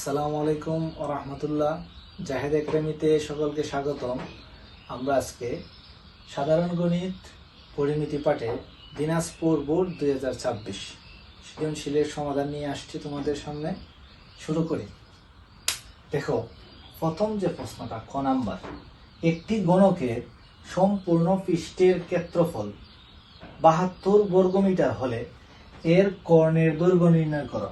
আসসালামু আলাইকুম ও রাহমাতুল্লাহ। জাহেদ একাডেমিতে সকলকে স্বাগতম। আমরা আজকে সাধারণ গণিত পরিমিতি পাঠে দিনাজপুর বোর্ড 2026 সৃজনশীলের সমাধান নিয়ে আসছি তোমাদের সামনে। শুরু করি। দেখো, প্রথম যে প্রশ্নটা ক নাম্বার, একটি গণকের সম্পূর্ণ পৃষ্ঠের ক্ষেত্রফল 72 বর্গমিটার হলে এর কর্ণের দৈর্ঘ্য নির্ণয় করো।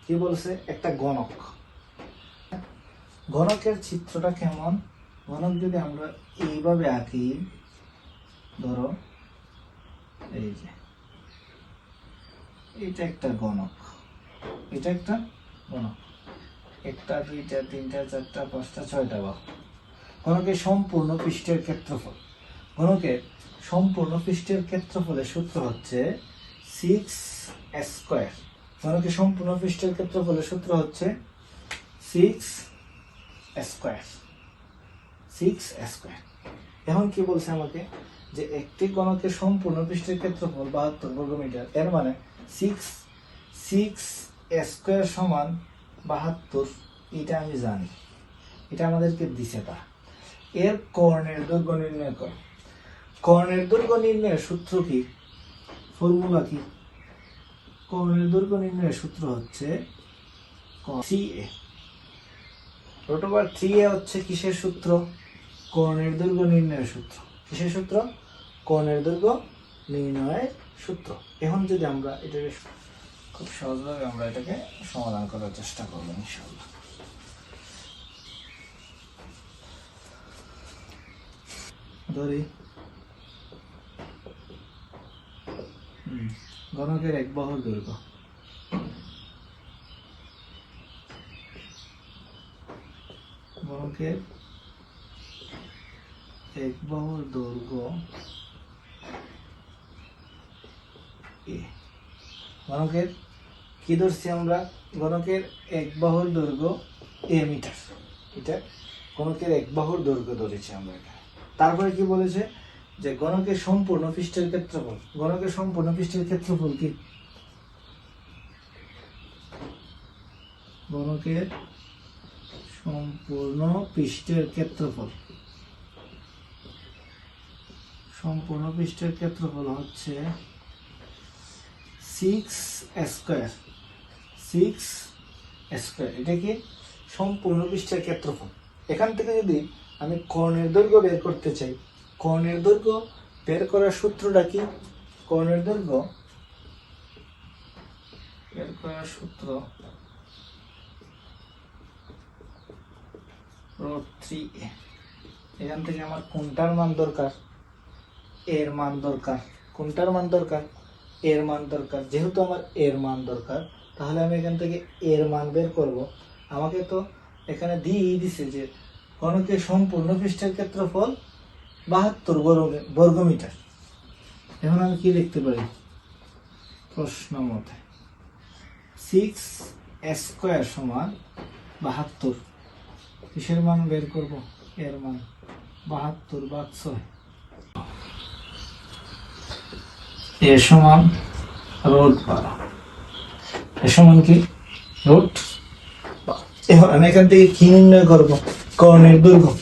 কি বলছে? একটা গণক। গণকের চিত্রটা কেমন? গণক যদি আমরা এইভাবে আঁকি, ধরো এই যে এটা একটা গণক, এটা একটা গণক, একটা দুইটা তিনটা চারটা পাঁচটা ছয়টা বাহু। গণকের সম্পূর্ণ পৃষ্ঠের ক্ষেত্রফল, গণকের সম্পূর্ণ পৃষ্ঠের ক্ষেত্রফলের সূত্র হচ্ছে 6 স্কয়ার। গণকের সম্পূর্ণ পৃষ্ঠের ক্ষেত্রফলের সূত্র হচ্ছে 6 স্কয়ার। এখন কি বলছে আমাকে? যে একটি গণকের সম্পূর্ণ পৃষ্ঠের ক্ষেত্রফল 72 বর্গমিটার, এর মানে 6 স্কয়ার সমান 72। এটা আমি জানি, এটা আমাদেরকে দিছে। তা এর কর্ণের দৈর্ঘ্য নির্ণয় কর। কর্ণের দৈর্ঘ্য নির্ণয়ের সূত্র কি? ফর্মুলা কি? কর্ণের দৈর্ঘ্য নির্ণয়ের সূত্র হচ্ছে 3a √ 3a হচ্ছে কিসের সূত্র? কর্ণের দৈর্ঘ্য নির্ণয়ের সূত্র। কিসের সূত্র? কর্ণের দৈর্ঘ্য নির্ণয়ের সূত্র। এখন যদি আমরা এটাকে খুব সহজভাবে আমরা এটাকে সমাধান করার চেষ্টা করব ইনশাআল্লাহ। ধরি গণকের এক বাহুর দৈর্ঘ্য, গণকের এক বাহুর দৈর্ঘ্য এ। গণকের কি ধরছি আমরা? গণকের এক বাহুর দৈর্ঘ্য এ মিটার। এটা গণকের এক বাহুর দৈর্ঘ্য ধরেছি আমরা এখানে। তারপরে কি বলেছে? যে গণকের সম্পূর্ণ পৃষ্ঠের ক্ষেত্রফল। গণকের সম্পূর্ণ পৃষ্ঠের ক্ষেত্রফল কি? গণকের সম্পূর্ণ পৃষ্ঠের ক্ষেত্রফল, সম্পূর্ণ পৃষ্ঠের ক্ষেত্রফল হচ্ছে 6 স্কয়ার। এটা কি? সম্পূর্ণ পৃষ্ঠের ক্ষেত্রফল। এখান থেকে যদি আমি কর্ণের দৈর্ঘ্য বের করতে চাই, কর্ণের দৈর্ঘ্য বের করার সূত্রটা কি? কর্ণের দৈর্ঘ্য বের করার সূত্র √3a। এখান থেকে আমার কোনটার মান দরকার? এর মান দরকার। কোনটার মান দরকার? এর মান দরকার। যেহেতু আমার এর মান দরকার, তাহলে আমি এখান থেকে এর মান বের করব। আমাকে তো এখানে দিয়েই দিছে যে গণকের সম্পূর্ণ পৃষ্ঠের ক্ষেত্রফল 72 বর্গমিটার। এখন আমি কি লিখতে পারি প্রশ্ন মতে? 6 স্কয়ার সমান 72। কিসের মান বের করব? এর মান। 72 / 6, এর সমান √12। এর সমান কি? √12। এখন আমি এখান থেকে কি নির্ণয় করব? কর্ণের দৈর্ঘ্য।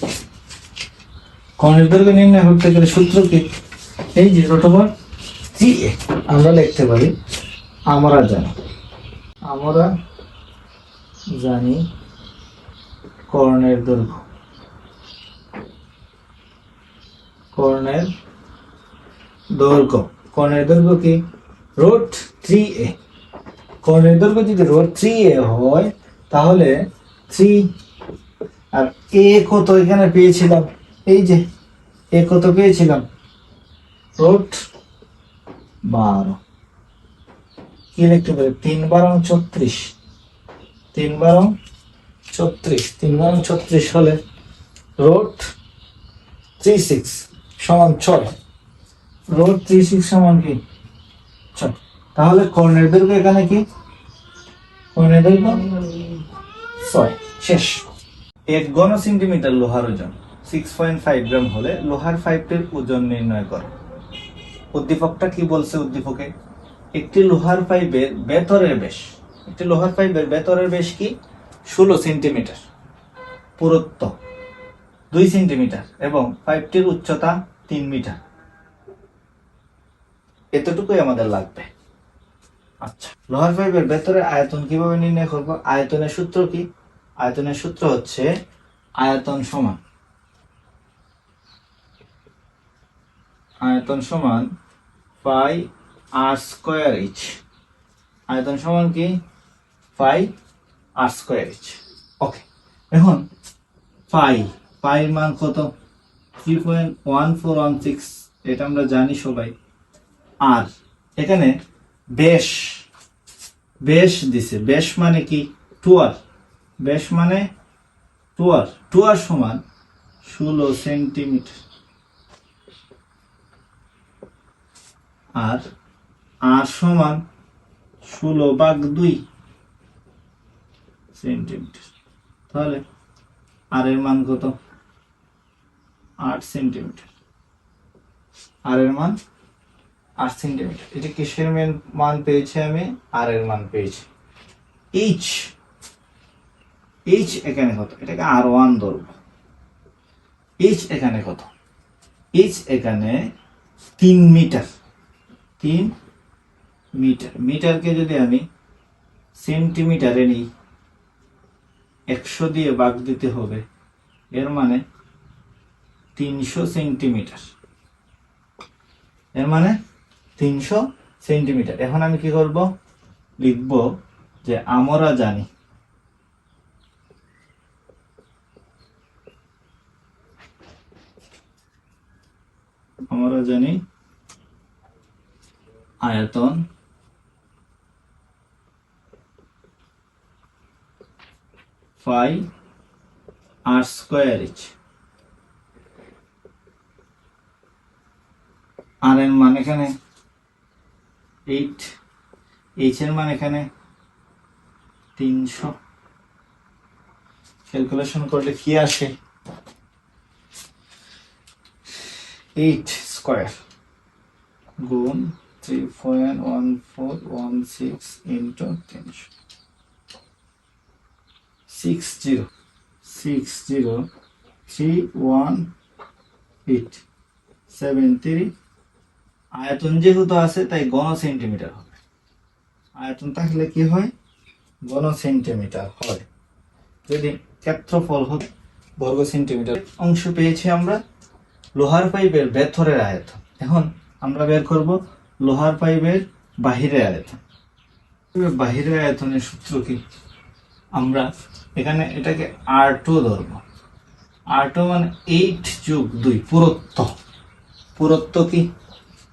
কর্ণের দৈর্ঘ্য নির্ণয় করতে গেলে সূত্র কি? এই যে √3a। আমরা লিখতে পারি আমরা জানি কর্ণের দৈর্ঘ্য। কর্ণের দৈর্ঘ্য কি? √3a। কর্ণের দৈর্ঘ্য যদি √3a হয়, তাহলে 3 আর a কত এখানে পেয়েছিলাম? এই যে a কত পেয়েছিলাম? √12। কি লিখতে পারি? 3 × 34। 3 × 34 হলে √36 সমান 6। √36 সমান কি? 6। তাহলে কর্ণের দৈর্ঘ্য এখানে কি? কর্ণের দৈর্ঘ্য 6। শেষ। 1 ঘন সেন্টিমিটার লোহার ওজন 6.5 গ্রাম হলে লোহার পাইপের ওজন নির্ণয় করো। উদ্দীপকটা কি বলছে? উদ্দীপকে একটি লোহার পাইপের ভেতরের ব্যাস কি 16 সেন্টিমিটার, পুরুত্ব 2 সেন্টিমিটার এবং পাইপটির উচ্চতা 3 মিটার। এতটুকুই আমাদের লাগবে। আচ্ছা, লোহার পাইপের ভেতরে আয়তন কিভাবে নির্ণয় করব? আয়তনের সূত্র কি? আয়তনের সূত্র হচ্ছে আয়তন সমান পাই আর স্কয়ার এইচ। আয়তন সমান কি? পাই আর স্কয়ার এইচ। ওকে, এখন পাই মান কত? 3.1416, এটা আমরা জানি সবাই। আর এখানে বেশ দিছে, বেশ মানে কি? টুয়ার। বেশ মানে টুয়ার সমান 16 সেন্টিমিটার। আর সমান 16/2 সেন্টিমিটার। তাহলে আর এর মান কত? 8 সেন্টিমিটার। আর এর মান 8 সেন্টিমিটার। এটা কিসের মান পেয়েছি আমি? আর এর মান পেয়েছি। এইচ এখানে কত? এটাকে R1 ধরবো। এইচ এখানে কত? এইচ এখানে 3 মিটার। 3 মিটার। মিটারকে যদি আমি সেন্টিমিটারে নিই, 100 দিয়ে ভাগ দিতে হবে, এর মানে 300 সেন্টিমিটার। এর মানে 300 সেন্টিমিটার। এখন আমি কি করব? লিখব যে আমরা জানি আয়তন পাই আর স্কয়ার এইচ। আর এর মান এখানে 8, এইচ এর মান এখানে 300। ক্যালকুলেশন করলে কি আসে? 8 স্কয়ার গুণ 3.1416 ইন্টু 300, 6031873। আয়তন যেহেতু আছে তাই ঘন সেন্টিমিটার হবে। আয়তন থাকলে কি হয়? ঘন সেন্টিমিটার হয়। যদি ক্ষেত্রফল হয় বর্গ সেন্টিমিটার। অংশ পেয়েছি আমরা লোহার পাইপের ভেতরের আয়তন। এখন আমরা বের করব লোহার পাইপের বাহিরের আয়তন। বাহিরের আয়তনের সূত্র কি? আমরা এখানে এটাকে R2 ধরব। R2 মানে 8+2, পুরুত্ব কি?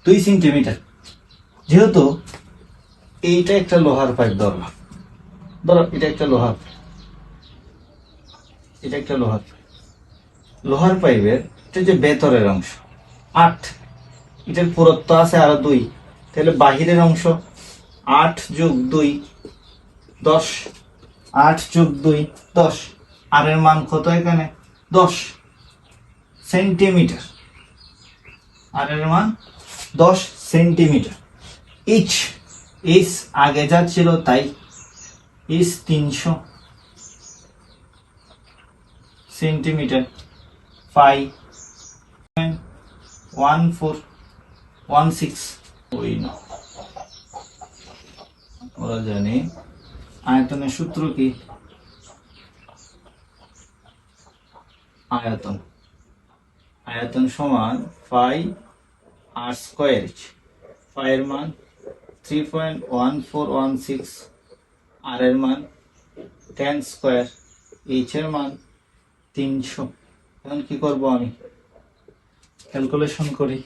2 সেন্টিমিটার। যেহেতু এইটা একটা লোহার পাইপ ধরলাম, ধরো এটা একটা লোহার লোহার পাইপের এটা যে ভেতরের অংশ 8, এটার পুরুত্ব আছে আরো 2, তাহলে বাহিরের অংশ 8+2 10। 8+2 10। আর এর মান কত? এখানে 10 সেন্টিমিটার। আর এর মান 10 সেন্টিমিটার। এইচ আগে যা ছিল তাই, এইচ 300 সেন্টিমিটার। 5.1416 ওই না। ওরা জানি আয়তনের সূত্র কি? আয়তন সমান পাই আর স্কয়ার এইচ। পাই এর মান 3.1416, আর এর মান 10 স্কয়ার, এইচ এর মান 300। এখন কি করব? আমি ক্যালকুলেশন করি।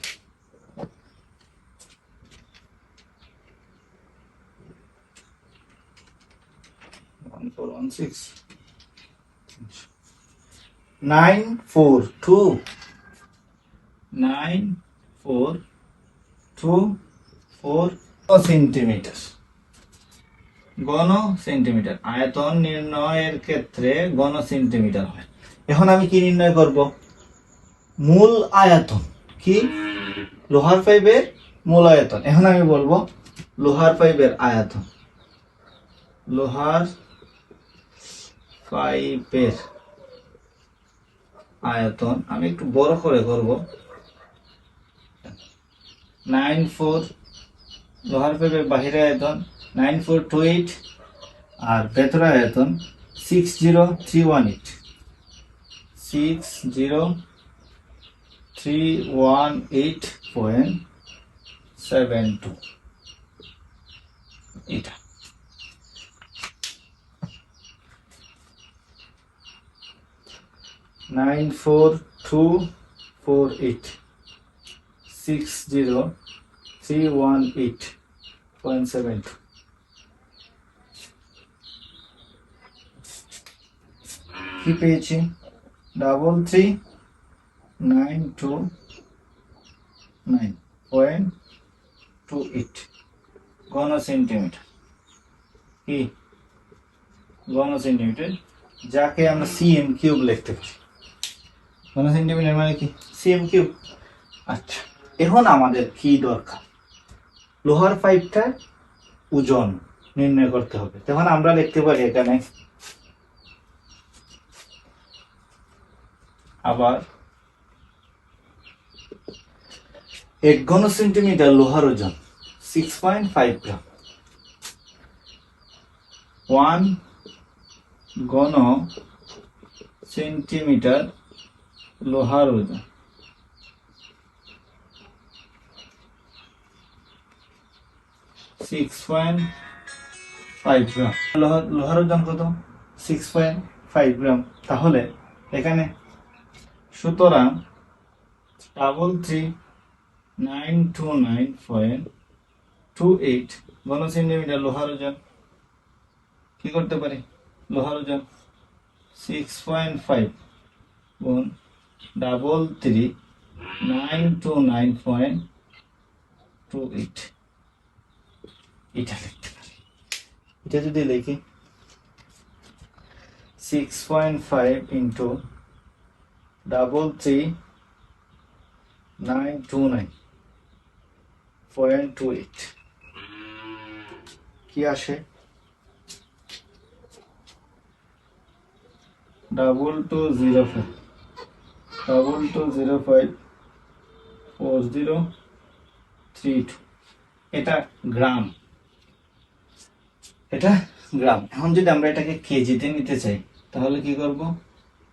942 সেন্টিমিটার। ঘন সেন্টিমিটার। আয়তন নির্ণয়ের ক্ষেত্রে ঘন সেন্টিমিটার হয়। এখন আমি কি নির্ণয় করব? মূল আয়তন কি? লোহার পাইপের মূল আয়তন। এখন আমি বলবো লোহার পাইপের আয়তন। লোহার পাইপের আয়তন আমি একটু বড় করে করব। 94 লোহার পাইপের বাহিরে আয়তন 9428 আর ভেতরে আয়তন 60318 60318.72 এটা। Nine four two four eight 60318.72 কি পেয়েছি? 33929.28 ঘন সেন্টিমিটার। কি ঘন সেন্টিমিটার, যাকে আমরা সিএম কিউব লিখতে পারি। ঘন সেন্টিমিটার মানে কি? CM cube. আচ্ছা, এখন আমাদের কি দরকার? লোহার পাইপটার ওজন নির্ণয় করতে হবে। তখন আমরা লিখতে পারি এখানে আবার 1 ঘন সেন্টিমিটার লোহার ওজন 6.5 গ্রাম। 1 ঘন সেন্টিমিটার লোহার ওজন 6.5 গ্রাম। লোহার ওজন কত? 6.5 গ্রাম। তাহলে এখানে সুতরাং 33929.28 ঘন সেন্টিমিটার লোহার ওজন। কি করতে পারি? লোহার ওজন 6.5 গুণ 33929.28 এটা লিখতে পারি। এটা যদি লিখি 6.5 ইন্টু 33929.28 কি আসে? 22054032 এটা গ্রাম। এটা গ্রাম। এখন যদি আমরা এটাকে কেজিতে নিতে চাই তাহলে কি করব?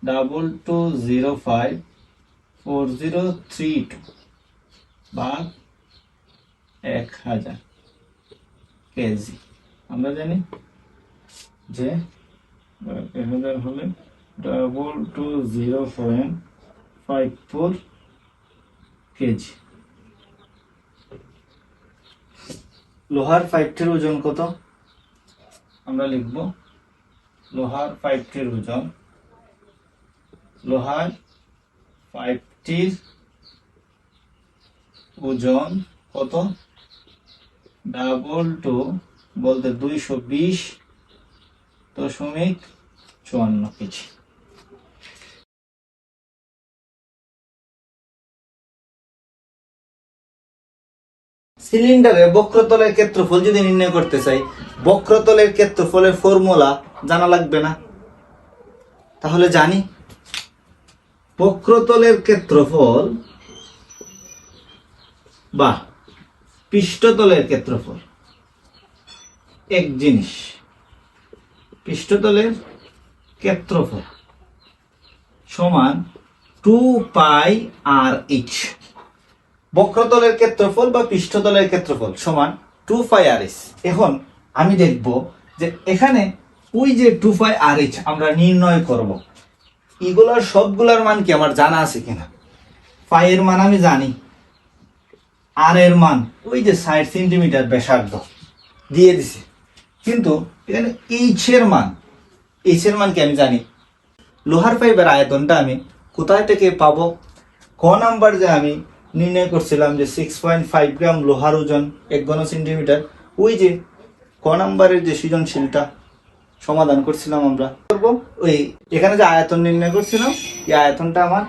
22054032 ভাগ 1000 কেজি। আমরা জানি যে 1000 হলে 2205.54 কেজি। লোহার পাইপটির ওজন কত? আমরা লিখব লোহার পাইপটির ওজন, লোহার পাইপটির ওজন কত? 22 বলতে 220.54 কেজি। সিলিন্ডারের বক্রতলের ক্ষেত্রফল যদি নির্ণয় করতে চাই, বক্রতলের ক্ষেত্রফলের ফর্মুলা জানা লাগবে না? তাহলে জানি বক্রতলের ক্ষেত্রফল বা পৃষ্ঠতলের ক্ষেত্রফল এক জিনিস। পৃষ্ঠতলের ক্ষেত্রফল সমান 2πr/h। বক্রতলের ক্ষেত্রফল বা পৃষ্ঠতলের ক্ষেত্রফল সমান 2πr/h। এখন আমি দেখব যে এখানে ওই যে 2πr/h আমরা নির্ণয় করব, এগুলার সবগুলার মান কি আমার জানা আছে কিনা? পাই এর মান আমি জানি, আর এর মান ওই যে 60 সেন্টিমিটার ব্যাসার্ধ দিয়ে দিছে, কিন্তু এখানে এইচ এর মান কি আমি জানি। লোহার পাইপের আয়তনটা আমি কোথায় থেকে পাবো? ক নাম্বার যে আমি নির্ণয় করছিলাম যে 6.5 গ্রাম লোহার ওজন 1 ঘন সেন্টিমিটার, ওই যে ক নাম্বারের যে সৃজনশীলটা সমাধান করছিলাম আমরা করব, ওই এখানে যে আয়তন নির্ণয় করছিলাম এই আয়তনটা আমার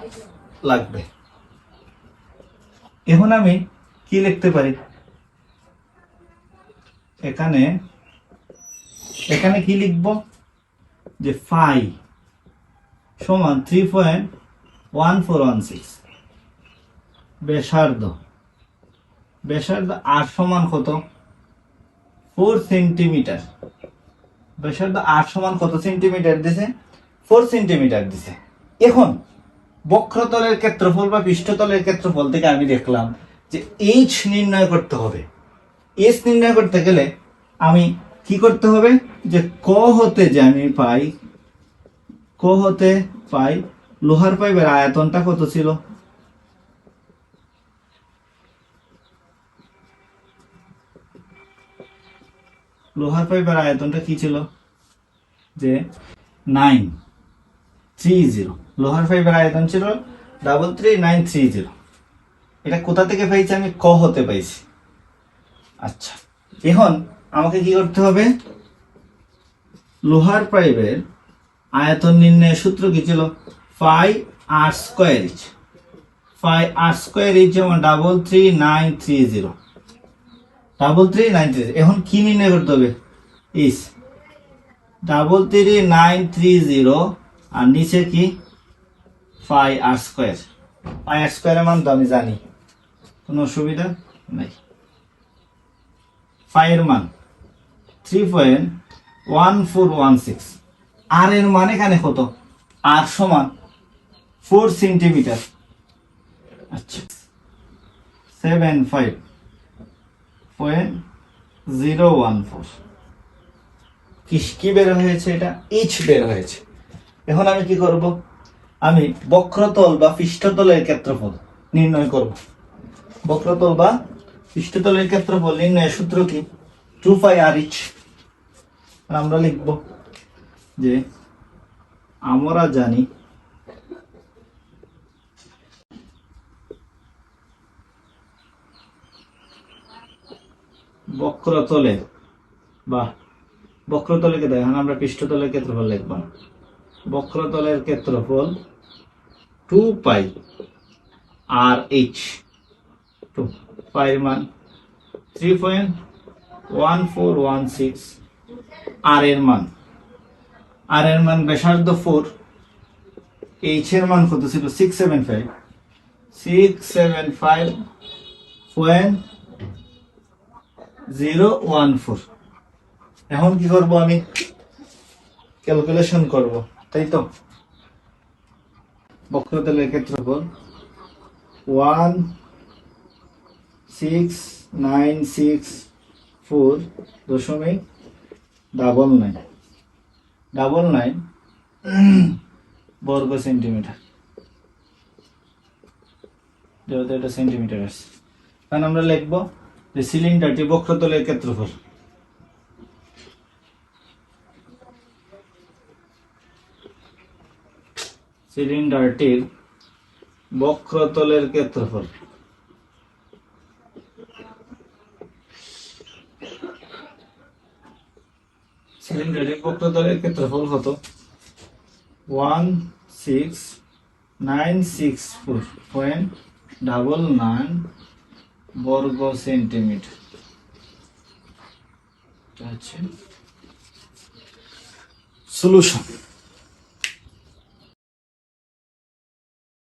লাগবে। এখন আমি কি লিখতে পারি? এখানে কি লিখব? যে ফাই সমান 3.1416। ব্যাসার্ধ আর সমান কত? 4 সেন্টিমিটার। ব্যাসার্ধ আর সমান কত সেন্টিমিটার দিছে? 4 সেন্টিমিটার দিছে। এখন বক্রতলের ক্ষেত্রফল বা পৃষ্ঠতলের ক্ষেত্রফল থেকে আমি দেখলাম যে এইচ নির্ণয় করতে হবে। এইচ নির্ণয় করতে গেলে আমি কি করতে হবে? যে ক হতে যে আমি পাই, লোহার পাইপের আয়তনটা কত ছিল? লোহার পাইপের আয়তনটা কি ছিল? যে 930। লোহার পাইপের আয়তন ছিল 33930। এটা কোথা থেকে পাইছি? আমি ক হতে পাইছি। আচ্ছা, এখন আমাকে কি করতে হবে? লোহার পাইপের আয়তন নির্ণয়ের সূত্র কি ছিল? ফাই আর স্কয়ার ইচ। ফাই আর স্কয়ার ইচ যেমন 33930। 33930। এখন কি নির্ণয় করতে হবে? ইস 33930 আর নিচে কি? ফাই আর স্কয়ার। ফাই আর স্কয়ারের মান তো আমি জানি, কোনো অসুবিধা নাই। ফাই এর মান 3.1416। আর এর মান এখানে কত? আর সমান 4 সেন্টিমিটার। আচ্ছা, 75.014। কি বের হয়েছে? এটা এইচ বের হয়েছে। এখন আমি কি করব? আমি বক্রতল বা পৃষ্ঠতলের ক্ষেত্রফল নির্ণয় করব। বক্রতল বা পৃষ্ঠতলের ক্ষেত্রফল নির্ণয়ের সূত্র কি? 2 পাই আর এইচ। আমরা লিখব যে আমরা জানি বক্রতলের দেখেন, আমরা পৃষ্ঠতলের ক্ষেত্রফল লিখব না। বক্রতলের ক্ষেত্রফল 2 পাই আর এইচ। 2 পাই মান 3.1416। আর এর মান ব্যাসার্ধ 4, এইচ এর মান কত ছিল? 675.014। এখন কি করব? আমি ক্যালকুলেশন করব, তাই তো? বক্রতলের ক্ষেত্রফল 16964.99 বর্গ সেন্টিমিটার। যেহেতু এটা সেন্টিমিটার আছে, কারণ আমরা লিখব যে সিলিন্ডারটি বক্রতলের ক্ষেত্রফল। সিলিন্ডারটির বক্রতলের ক্ষেত্রফল কত? 16964.99 বর্গ সেন্টিমিটার। সলিউশন।